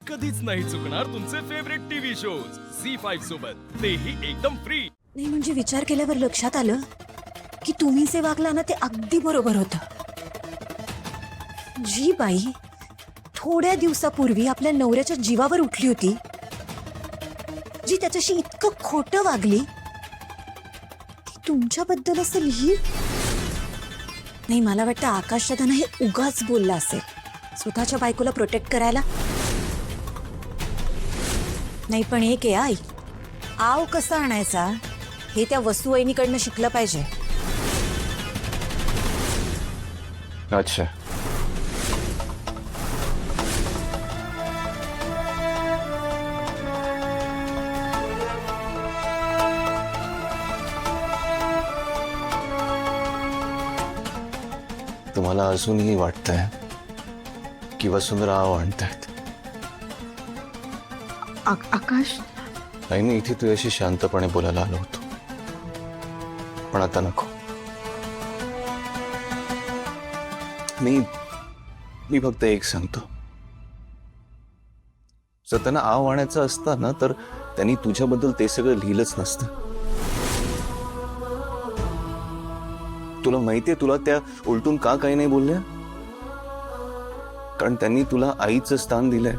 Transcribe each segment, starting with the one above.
कधीच नाही चुकणार तुमचे फेवरेट टीव्ही शोज झी5 सोबत, तेही एकदम फ्री. नाही म्हणजे विचार केल्यावर लक्षात आलं की तुम्ही जे वागला ना ते अगदी बरोबर होतं. जी बाई थोड्या दिवसापूर्वी आपल्या नवऱ्याच्या जीवावर उठली होती, जी त्याच्याशी इतकं खोटं वागली, ती तुमच्याबद्दल असेल ही. नाही मला वाटतं आकाश दादा हे उगाच बोलला असेल स्वतःच्या बायकोला प्रोटेक्ट करायला. नाही पण एक आहे आई, आव कसा आणायचा हे त्या वसुवहिनीकडनं शिकलं पाहिजे. अच्छा, तुम्हाला अजूनही वाटतंय की वसुंधरा आव आणतायत? आकाश, नाही मी इथे तुझ्याशी शांतपणे बोलायला आलो होतो, पण आता नको. मी फक्त एक सांगतो, जर त्यांना आव आणायचं असतं ना तर त्यांनी तुझ्याबद्दल ते सगळं लिहिलंच नसतं. तुला माहितीये तुला त्या उलटून का काही नाही बोलल्या? कारण त्यांनी तुला आईचं स्थान दिलंय.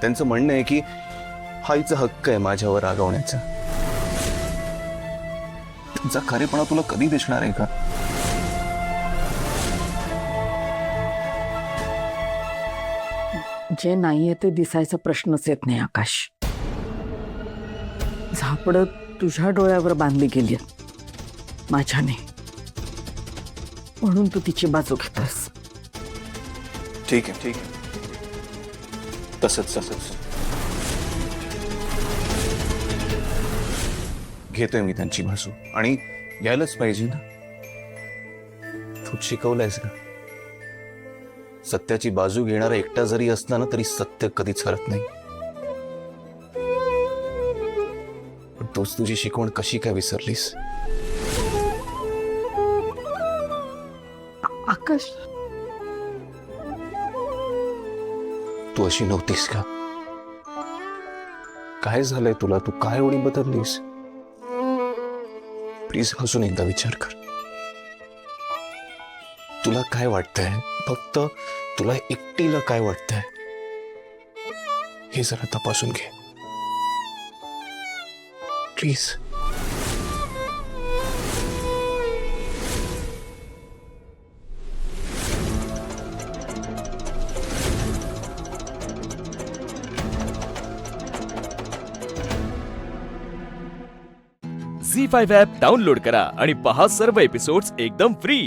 त्यांचं म्हणणं आहे की आईचा हक्क आहे माझ्यावर रागवण्याचा. त्यांचा खरेपणा तुला कधी दिसणार आहे का? जे नाहीये ते दिसायचा प्रश्नच येत नाही आकाश. झापडं तुझ्या डोळ्यावर बांधली गेली माझ्याने, म्हणून तू तिची बाजू घेतोस. ठीक आहे, ठीक आहे, तसंच घेतोय मी त्यांची बाजू, आणि घ्यायलाच पाहिजे ना. तू शिकवलंयस का, सत्याची बाजू घेणारा एकटा जरी असला ना तरी सत्य कधीच हरत नाही. पण तूच तुझी शिकवण कशी काय विसरलीस? आकाश, तू अशी नव्हतीस का? काय झालंय तुला? तू काय एवढी बदललीस? प्लीज अजून एकदा विचार कर. तुला काय वाटतंय? फक्त तुला एकटीला काय वाटतंय हे जरा तपासून घे प्लीज. झी5 ॲप डाउनलोड करा आणि पहा सर्व एपिसोड्स एकदम फ्री.